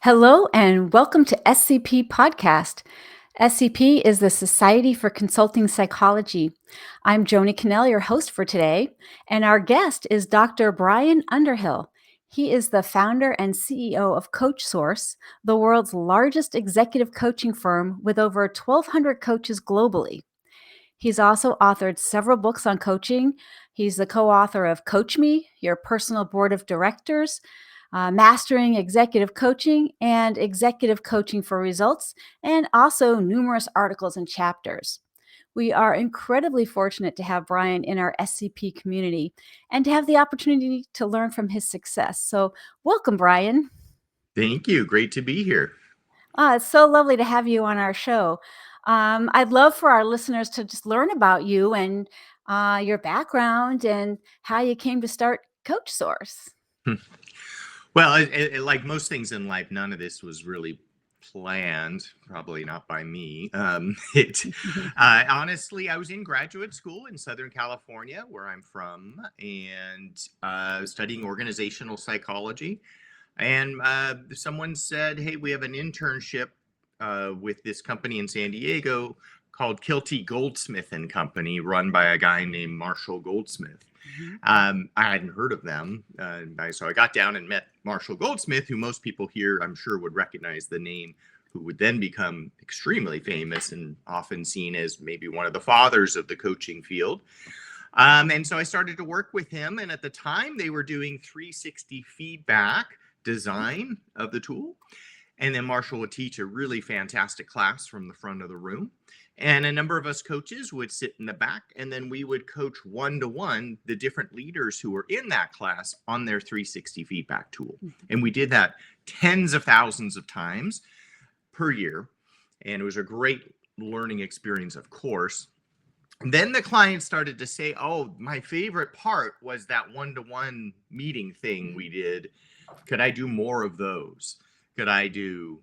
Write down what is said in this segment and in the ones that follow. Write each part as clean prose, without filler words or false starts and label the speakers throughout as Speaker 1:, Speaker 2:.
Speaker 1: Hello and welcome to SCP Podcast. SCP is the Society for Consulting Psychology. I'm Joni Cannell, your host for today, and our guest is Dr. Brian Underhill. He is the founder and CEO of CoachSource, the world's largest executive coaching firm with over 1,200 coaches globally. He's also authored several books on coaching. He's the co-author of Coach Me, Your Personal Board of Directors, Mastering Executive Coaching, and Executive Coaching for Results, and also numerous articles and chapters. We are incredibly fortunate to have Brian in our SCP community and to have the opportunity to learn from his success. So, welcome, Brian.
Speaker 2: Thank you. Great to be here.
Speaker 1: It's so lovely to have you on our show. I'd love for our listeners to just learn about you and your background and how you came to start CoachSource.
Speaker 2: Well, like most things in life, none of this was really planned, probably not by me. Honestly, I was in graduate school in Southern California, where I'm from, and studying organizational psychology. And someone said, hey, we have an internship with this company in San Diego called Kilty Goldsmith and Company, run by a guy named Marshall Goldsmith. I hadn't heard of them. So I got down and met Marshall Goldsmith, who most people here, I'm sure, would recognize the name, who would then become extremely famous and often seen as maybe one of the fathers of the coaching field. And so I started to work with him. And at the time, they were doing 360 feedback design of the tool. And then Marshall would teach a really fantastic class from the front of the room. And a number of us coaches would sit in the back, and then we would coach one-to-one the different leaders who were in that class on their 360 feedback tool. And we did that tens of thousands of times per year. And it was a great learning experience, of course. Then the client started to say, oh, my favorite part was that one-to-one meeting thing we did. Could I do more of those? Could I do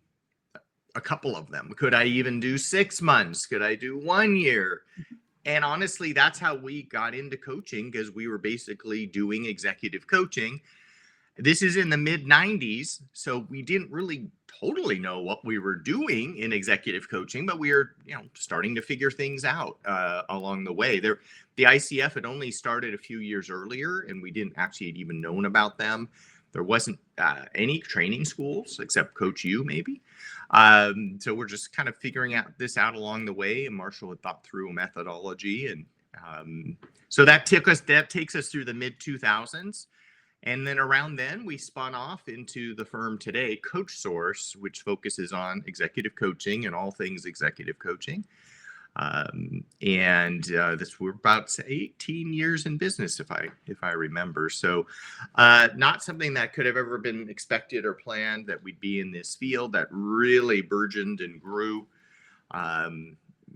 Speaker 2: a couple of them? Could I even do 6 months? Could I do 1 year? And honestly, that's how we got into coaching, because we were basically doing executive coaching. This is in the mid 90s. So we didn't really totally know what we were doing in executive coaching, but we were, starting to figure things out along the way. The ICF had only started a few years earlier, and we didn't actually even known about them. There wasn't any training schools except Coach U, maybe. So we're just kind of figuring this out along the way. And Marshall had thought through a methodology, and so that takes us through the mid 2000s. And then around then, we spun off into the firm today, CoachSource, which focuses on executive coaching and all things executive coaching. We're about 18 years in business, if I remember. So not something that could have ever been expected or planned, that we'd be in this field that really burgeoned and grew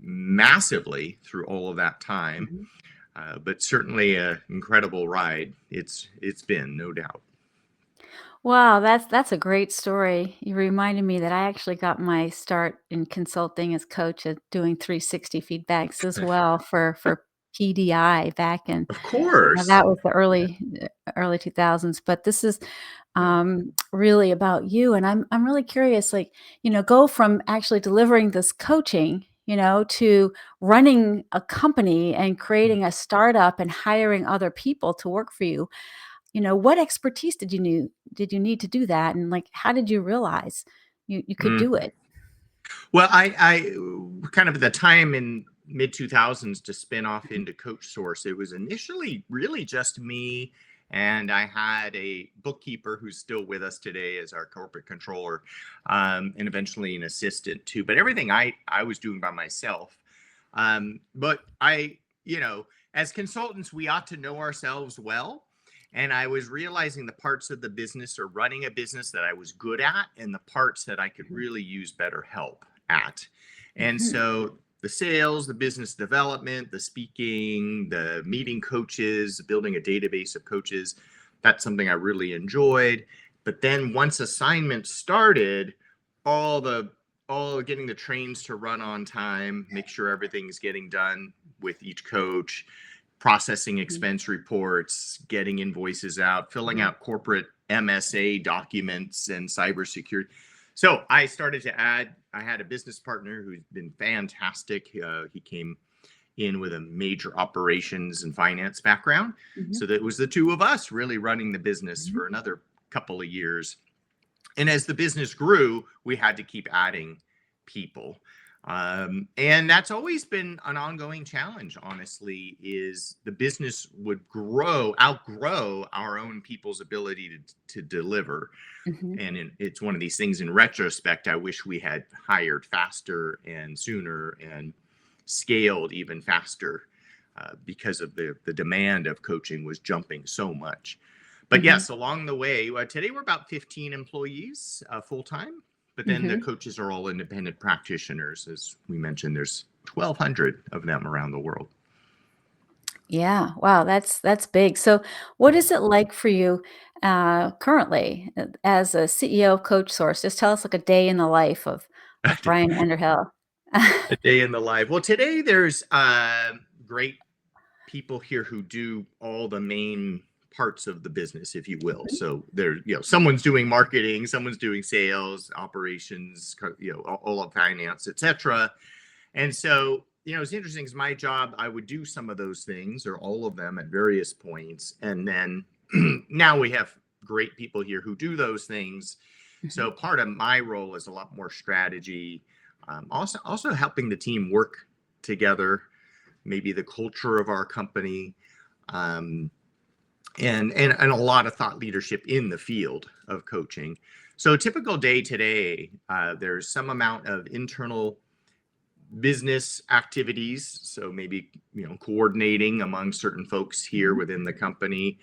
Speaker 2: massively through all of that time. But certainly an incredible ride it's been, no doubt.
Speaker 1: Wow, that's a great story. You reminded me that I actually got my start in consulting as coach at doing 360 feedbacks as well for PDI back in
Speaker 2: Of course.
Speaker 1: that was the early 2000s. But this is really about you, and I'm really curious. Like, go from actually delivering this coaching, to running a company and creating a startup and hiring other people to work for you. What expertise did you need to do that? And like, how did you realize you could do it?
Speaker 2: Well, I kind of at the time in mid 2000s to spin off into CoachSource, it was initially really just me. And I had a bookkeeper who's still with us today as our corporate controller, and eventually an assistant too. But everything I was doing by myself. But as consultants, we ought to know ourselves well. And I was realizing the parts of the business or running a business that I was good at, and the parts that I could really use better help at. And so the sales, the business development, the speaking, the meeting coaches, building a database of coaches, that's something I really enjoyed. But then once assignments started, all getting the trains to run on time, make sure everything's getting done with each coach, processing expense reports, getting invoices out, filling out corporate MSA documents and cybersecurity. So I started to add, I had a business partner who's been fantastic. He came in with a major operations and finance background.
Speaker 1: Mhm.
Speaker 2: So that was the two of us really running the business
Speaker 1: Mhm.
Speaker 2: for another couple of years. And as the business grew, we had to keep adding people. And that's always been an ongoing challenge, honestly, is the business would outgrow our own people's ability to deliver.
Speaker 1: Mhm.
Speaker 2: And it's one of these things in retrospect, I wish we had hired faster and sooner and scaled even faster because of the demand of coaching was jumping so much. But
Speaker 1: Mhm.
Speaker 2: yes, along the way, today we're about 15 employees full time, but then the
Speaker 1: Mhm.
Speaker 2: coaches are all independent practitioners. As we mentioned, there's 1,200 of them around the world.
Speaker 1: Yeah. Wow, that's big. So, what is it like for you currently as a CEO of CoachSource? Just tell us like a day in the life of Brian Underhill.
Speaker 2: A day in the life. Well, today there's great people here who do all the main parts of the business, if you will.
Speaker 1: Mhm.
Speaker 2: So there, someone's doing marketing, someone's doing sales, operations, all of finance, etc. And so, it's interesting because my job, I would do some of those things or all of them at various points. And then now we have great people here who do those things.
Speaker 1: Mhm.
Speaker 2: So part of my role is a lot more strategy, also helping the team work together, maybe the culture of our company, um, and a lot of thought leadership in the field of coaching. So a typical day today, there's some amount of internal business activities. So maybe coordinating among certain folks here
Speaker 1: Mhm.
Speaker 2: within the company.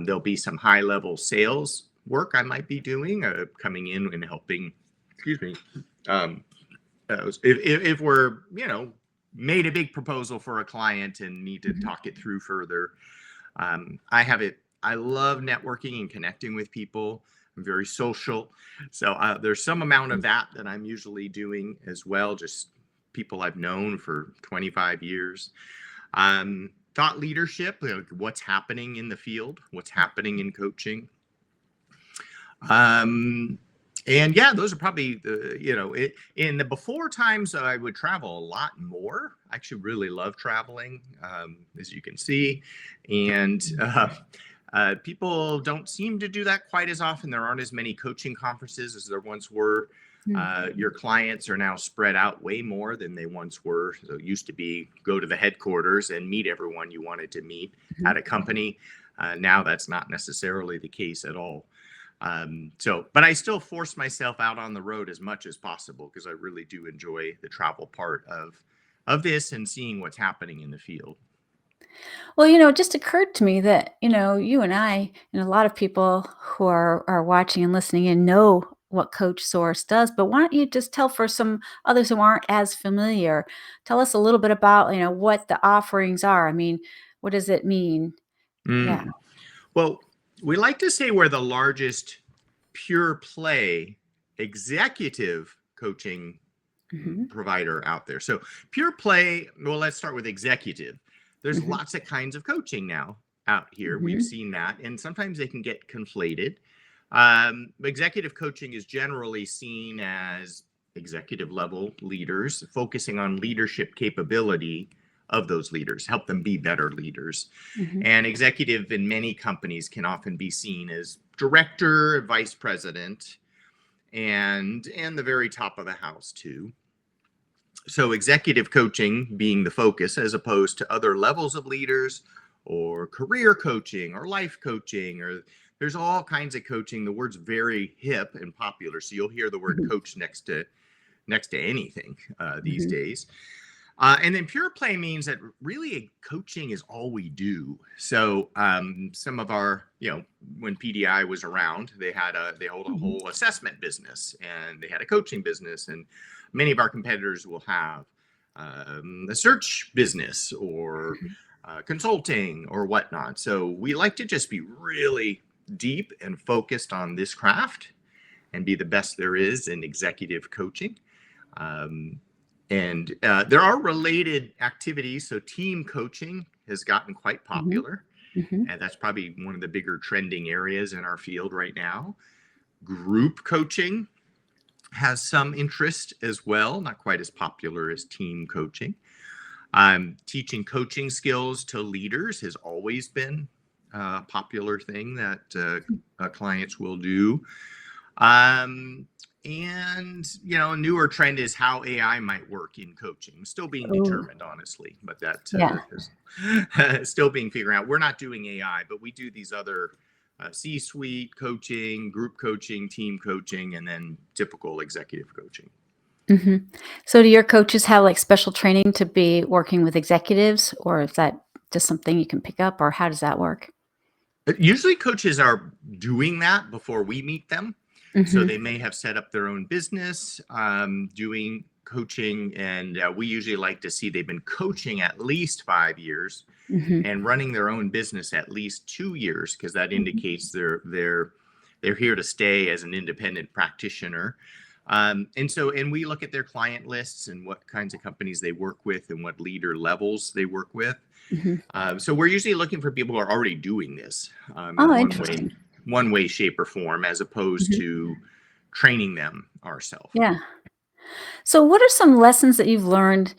Speaker 2: There'll be some high level sales work I might be doing, coming in and helping. Excuse me. Um, if we're made a big proposal for a client and need to
Speaker 1: Mhm.
Speaker 2: talk it through further. I have it. I love networking and connecting with people. I'm very social, so there's some amount of that I'm usually doing as well. Just people I've known for 25 years. Thought leadership, what's happening in the field, what's happening in coaching. Um, and yeah, those are probably in the before times I would travel a lot more. I actually really love traveling, as you can see. And people don't seem to do that quite as often. There aren't as many coaching conferences as there once were.
Speaker 1: Mhm.
Speaker 2: Your clients are now spread out way more than they once were. So it used to be go to the headquarters and meet everyone you wanted to meet at
Speaker 1: Mhm.
Speaker 2: a company. Now that's not necessarily the case at all. But I still force myself out on the road as much as possible because I really do enjoy the travel part of this and seeing what's happening in the field.
Speaker 1: Well, it just occurred to me that, you and I and a lot of people who are watching and listening in know what Coach Source does, but why don't you just tell for some others who aren't as familiar, tell us a little bit about, what the offerings are. I mean, what does it mean? Yeah.
Speaker 2: Mm. Well, we like to say we're the largest pure play executive coaching
Speaker 1: Mhm.
Speaker 2: provider out there. So, pure play, well, let's start with executive. There's
Speaker 1: Mhm.
Speaker 2: lots of kinds of coaching now out here. We've
Speaker 1: Mhm.
Speaker 2: seen that, and sometimes they can get conflated. Executive coaching is generally seen as executive level leaders focusing on leadership capability of those leaders, help them be better leaders.
Speaker 1: Mhm.
Speaker 2: And executive in many companies can often be seen as director, vice president, and the very top of the house too. So executive coaching being the focus as opposed to other levels of leaders or career coaching or life coaching, or there's all kinds of coaching. The word's very hip and popular, so you'll hear the word
Speaker 1: Mhm.
Speaker 2: coach next to anything these
Speaker 1: Mhm.
Speaker 2: days. And then pure play means that really coaching is all we do. So some of our, when PDI was around, they hold a
Speaker 1: Mhm.
Speaker 2: whole assessment business and they had a coaching business, and many of our competitors will have a search business or
Speaker 1: Mhm.
Speaker 2: consulting or whatnot. So we like to just be really deep and focused on this craft and be the best there is in executive coaching. Um, and there are related activities. So team coaching has gotten quite
Speaker 1: Mhm.
Speaker 2: popular.
Speaker 1: Mhm.
Speaker 2: And that's probably one of the bigger trending areas in our field right now. Group coaching has some interest as well, not quite as popular as team coaching. Teaching coaching skills to leaders has always been a popular thing that clients will do. And a newer trend is how AI might work in coaching. Still being
Speaker 1: Oh,
Speaker 2: determined, honestly, but that
Speaker 1: yeah.
Speaker 2: is still being figured out. We're not doing AI, but we do these other C-suite coaching, group coaching, team coaching, and then typical executive coaching.
Speaker 1: Hmm. So do your coaches have like special training to be working with executives, or is that just something you can pick up, or how does that work?
Speaker 2: Usually coaches are doing that before we meet them. So
Speaker 1: Hmm.
Speaker 2: they may have set up their own business doing coaching. And we usually like to see they've been coaching at least 5 years
Speaker 1: Hmm.
Speaker 2: and running their own business at least 2 years, because that
Speaker 1: Hmm.
Speaker 2: indicates they're here to stay as an independent practitioner. And we look at their client lists and what kinds of companies they work with and what leader levels they work with.
Speaker 1: Hmm.
Speaker 2: So we're usually looking for people who are already doing this in
Speaker 1: Oh, interesting.
Speaker 2: one way, shape, or form, as opposed
Speaker 1: Hmm.
Speaker 2: to training them ourselves.
Speaker 1: Yeah. So what are some lessons that you've learned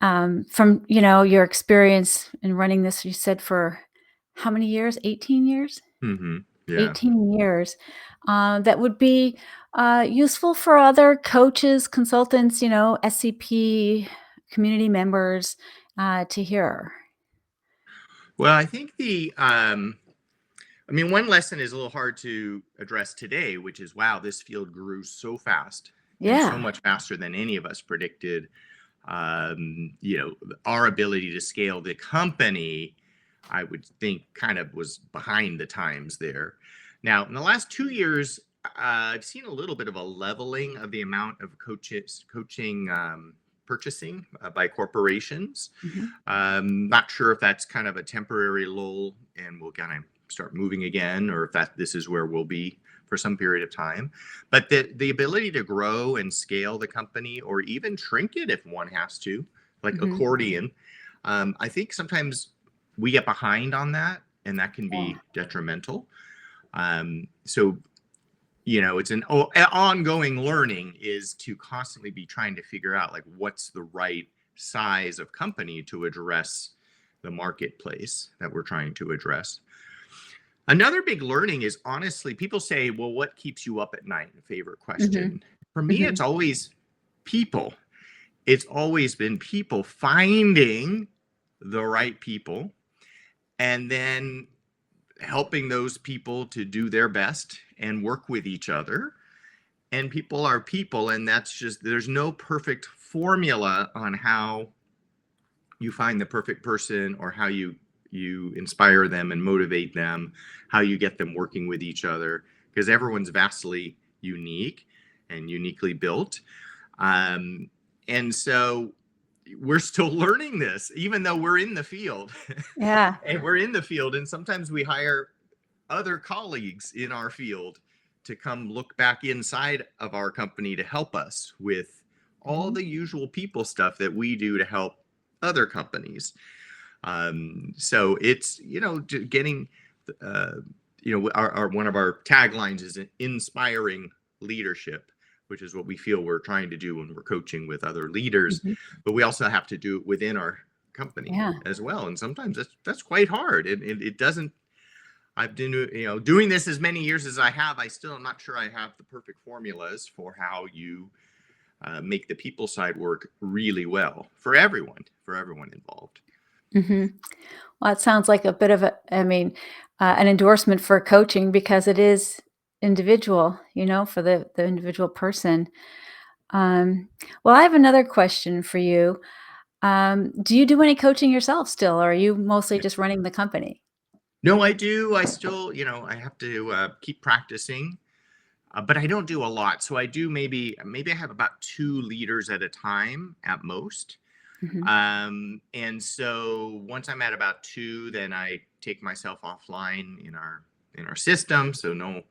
Speaker 1: from, your experience in running this? You said for how many years? 18 years?
Speaker 2: Yeah.
Speaker 1: 18 years, that would be useful for other coaches, consultants, SCP community members to hear.
Speaker 2: Well, I think one lesson is a little hard to address today, which is, wow, this field grew so fast and so
Speaker 1: Yeah.
Speaker 2: much faster than any of us predicted. Our ability to scale the company, I would think, kind of was behind the times there. Now, in the last 2 years, I've seen a little bit of a leveling of the amount of coaching purchasing by corporations.
Speaker 1: Mhm.
Speaker 2: Not sure if that's kind of a temporary lull and we'll kind of start moving again, or if this is where we'll be for some period of time. But the ability to grow and scale the company, or even shrink it if one has to, like
Speaker 1: Mhm.
Speaker 2: accordion, I think sometimes we get behind on that, and that can
Speaker 1: Yeah.
Speaker 2: be detrimental. So it's an ongoing learning, is to constantly be trying to figure out like what's the right size of company to address the marketplace that we're trying to address. Another big learning is, honestly, people say, well, what keeps you up at night? Favorite
Speaker 1: Mhm.
Speaker 2: question. For me, it's
Speaker 1: Mhm.
Speaker 2: always people. It's always been people, finding the right people and then helping those people to do their best and work with each other. And people are people, and there's no perfect formula on how you find the perfect person, or how you inspire them and motivate them, how you get them working with each other, because everyone's vastly unique and uniquely built. And so we're still learning this, even though we're in the field.
Speaker 1: Yeah.
Speaker 2: And we're in the field, and sometimes we hire other colleagues in our field to come look back inside of our company to help us with all
Speaker 1: Mhm.
Speaker 2: the usual people stuff that we do to help other companies. So it's, getting, uh, our one of our taglines is inspiring leadership, which is what we feel we're trying to do when we're coaching with other leaders.
Speaker 1: Mhm.
Speaker 2: But we also have to do it within our company
Speaker 1: Yeah.
Speaker 2: as well. And sometimes that's quite hard. It doesn't. I've been, doing this as many years as I have. I still am not sure I have the perfect formulas for how you make the people side work really well for everyone involved.
Speaker 1: Mhm. Well, it sounds like a bit of an endorsement for coaching because it is individual, for the individual person. Well, I have another question for you. Do you do any coaching yourself still, or are you mostly just running the company?
Speaker 2: No, I do. I still, I have to keep practicing, but I don't do a lot. So I do maybe I have about two leaders at a time at most.
Speaker 1: Mhm.
Speaker 2: And so once I'm at about two, then I take myself offline in our system. So no,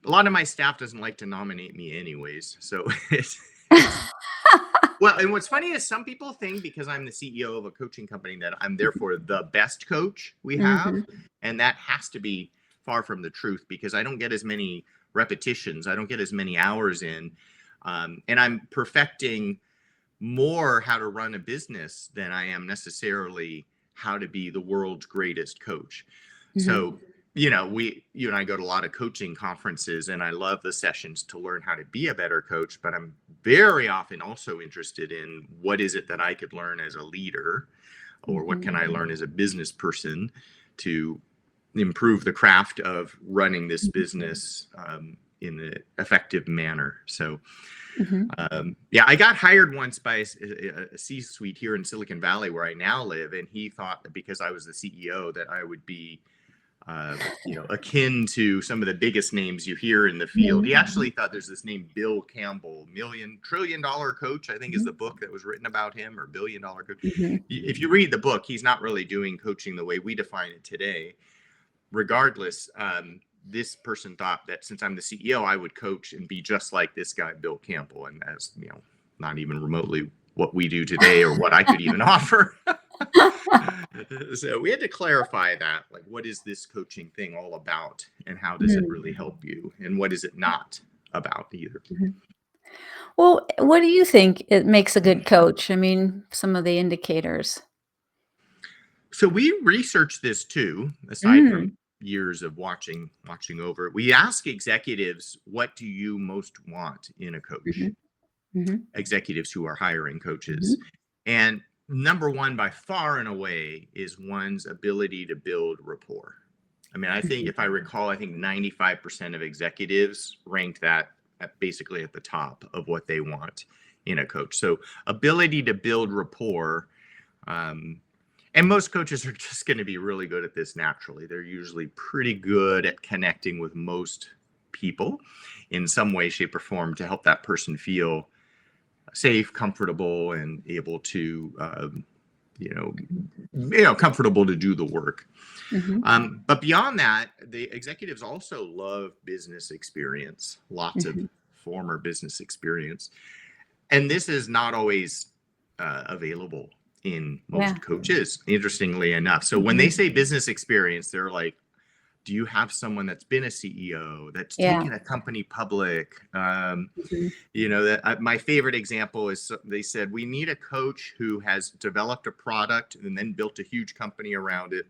Speaker 2: a lot of my staff doesn't like to nominate me anyways. So it's well, and what's funny is some people think, because I'm the CEO of a coaching company, that I'm therefore the best coach we have.
Speaker 1: Mhm.
Speaker 2: And that has to be far from the truth, because I don't get as many repetitions. I don't get as many hours in. And I'm perfecting more how to run a business than I am necessarily how to be the world's greatest coach.
Speaker 1: Mhm.
Speaker 2: So, you and I go to a lot of coaching conferences, and I love the sessions to learn how to be a better coach, but I'm very often also interested in what is it that I could learn as a leader, or what
Speaker 1: Mhm.
Speaker 2: can I learn as a business person to improve the craft of running this
Speaker 1: Mhm.
Speaker 2: business in an effective manner. So,
Speaker 1: Mhm.
Speaker 2: yeah, I got hired once by a C-suite here in Silicon Valley, where I now live, and he thought that because I was the CEO that I would be, akin to some of the biggest names you hear in the field. He
Speaker 1: Mhm.
Speaker 2: actually thought there's this name Bill Campbell, Million Trillion Dollar Coach, I think is the
Speaker 1: Mhm.
Speaker 2: book that was written about him, or Billion Dollar Coach.
Speaker 1: Mhm.
Speaker 2: If you read the book, he's not really doing coaching the way we define it today. Regardless, this person thought that since I'm the CEO, I would coach and be just like this guy, Bill Campbell. And as not even remotely what we do today or what I could even offer. So we had to clarify that, like, what is this coaching thing all about, and how does it
Speaker 1: Mhm.
Speaker 2: really help you, and what is it not about either?
Speaker 1: Mhm. Well, what do you think it makes a good coach? I mean, some of the indicators.
Speaker 2: So we researched this too, aside from
Speaker 1: Mm.
Speaker 2: years of watching over it. We ask executives, what do you most want in a coach?
Speaker 1: Mhm. Mhm.
Speaker 2: Executives who are hiring coaches.
Speaker 1: Mhm.
Speaker 2: And number one, by far and away, is one's ability to build rapport. I mean, I think
Speaker 1: Mhm.
Speaker 2: if I recall, I think 95% of executives ranked that basically at the top of what they want in a coach. So, ability to build rapport. Um, and most coaches are just going to be really good at this naturally. They're usually pretty good at connecting with most people in some way, shape, or form to help that person feel safe, comfortable, and able to, comfortable to do the work.
Speaker 1: Mhm.
Speaker 2: But beyond that, the executives also love business experience, lots of
Speaker 1: Mhm.
Speaker 2: former business experience. And this is not always available in
Speaker 1: Yeah.
Speaker 2: most coaches, interestingly enough. So when they
Speaker 1: Mhm.
Speaker 2: say business experience, they're like, do you have someone that's been a CEO, that's
Speaker 1: Yeah.
Speaker 2: taken a company public?
Speaker 1: Mhm.
Speaker 2: My favorite example is they said we need a coach who has developed a product and then built a huge company around it,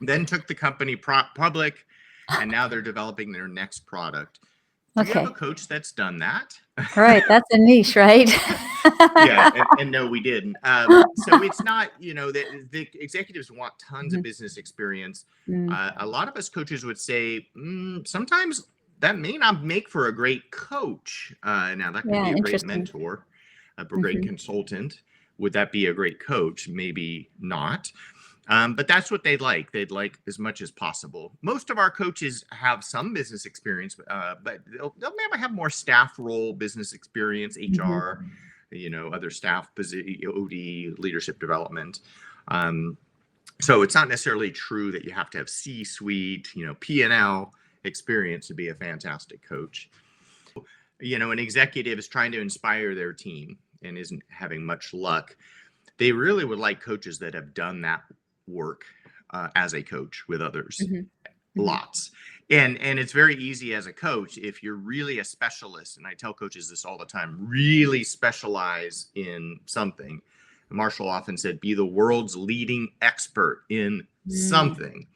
Speaker 2: then took the company public, and now they're developing their next product. Do you have a
Speaker 1: Okay.
Speaker 2: coach that's done that?
Speaker 1: Right, that's a niche, right?
Speaker 2: Yeah, and no, we didn't. So it's not, the executives want tons of
Speaker 1: Mhm.
Speaker 2: business experience.
Speaker 1: Mm.
Speaker 2: A lot of us coaches would say sometimes that may not make for a great coach. Now, that could
Speaker 1: Yeah,
Speaker 2: be a great
Speaker 1: interesting.
Speaker 2: mentor, a great
Speaker 1: Mhm.
Speaker 2: consultant. Would that be a great coach? Maybe not. But that's what they'd like. They'd like as much as possible. Most of our coaches have some business experience, but they'll never have more staff role business experience,
Speaker 1: Mhm.
Speaker 2: HR, other staff, OD, leadership development. Um, so it's not necessarily true that you have to have C-suite, P&L experience to be a fantastic coach. An executive is trying to inspire their team and isn't having much luck. They really would like coaches that have done that work as a coach with others,
Speaker 1: Mhm. Mhm.
Speaker 2: lots. And it's very easy as a coach if you're really a specialist, and I tell coaches this all the time, really specialize in something. Marshall often said, be the world's leading expert in
Speaker 1: Mm.
Speaker 2: something.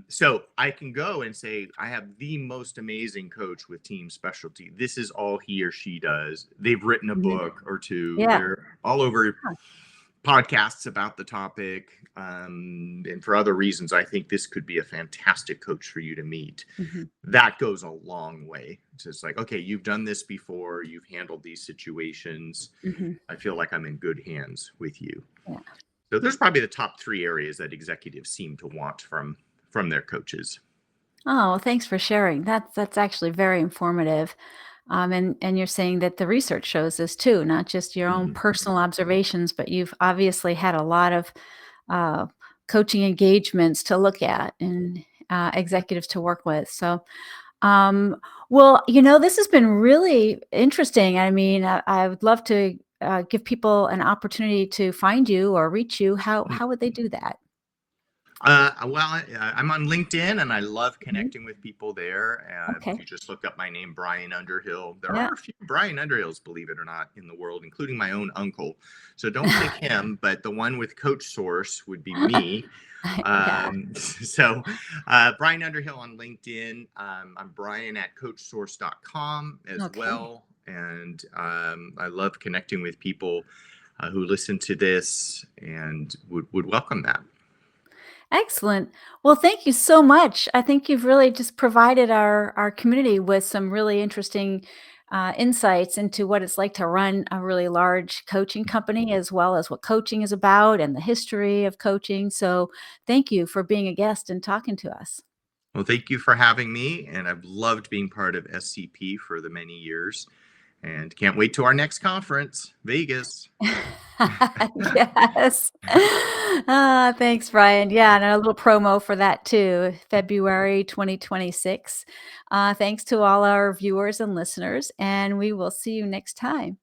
Speaker 2: So I can go and say, I have the most amazing coach with team specialty. This is all he or she does. They've written a
Speaker 1: Mhm.
Speaker 2: book or two.
Speaker 1: Yeah.
Speaker 2: They're all over
Speaker 1: Huh.
Speaker 2: podcasts about the topic. And for other reasons, I think this could be a fantastic coach for you to meet.
Speaker 1: Mhm.
Speaker 2: That goes a long way. It's just like, okay, you've done this before. You've handled these situations.
Speaker 1: Mhm.
Speaker 2: I feel like I'm in good hands with you.
Speaker 1: Yeah.
Speaker 2: So there's probably the top three areas that executives seem to want from their coaches.
Speaker 1: Oh, well, thanks for sharing. That's actually very informative. And you're saying that the research shows this too, not just your own
Speaker 2: Mhm.
Speaker 1: personal observations, but you've obviously had a lot of uh, coaching engagements to look at and executives to work with. So, um, well, this has been really interesting. I mean, I would love to give people an opportunity to find you or reach you. How would they do that?
Speaker 2: I'm on LinkedIn and I love
Speaker 1: Mhm.
Speaker 2: connecting with people there. If
Speaker 1: Okay.
Speaker 2: you just look up my name, Brian Underhill, there
Speaker 1: Yeah.
Speaker 2: are a few Brian Underhills, believe it or not, in the world, including my own uncle. So don't pick him, but the one with CoachSource would be me.
Speaker 1: Yeah.
Speaker 2: Brian Underhill on LinkedIn. I'm Brian at CoachSource.com as
Speaker 1: Okay.
Speaker 2: well. And I love connecting with people who listen to this and would welcome that.
Speaker 1: Excellent. Well, thank you so much. I think you've really just provided our community with some really interesting insights into what it's like to run a really large coaching company, as well as what coaching is about and the history of coaching. So, thank you for being a guest and talking to us.
Speaker 2: Well, thank you for having me, and I've loved being part of SCP for the many years, and can't wait to our next conference, Vegas.
Speaker 1: Yes. Thanks, Brian. Yeah, and a little promo for that too, February 2026. Thanks to all our viewers and listeners, and we will see you next time.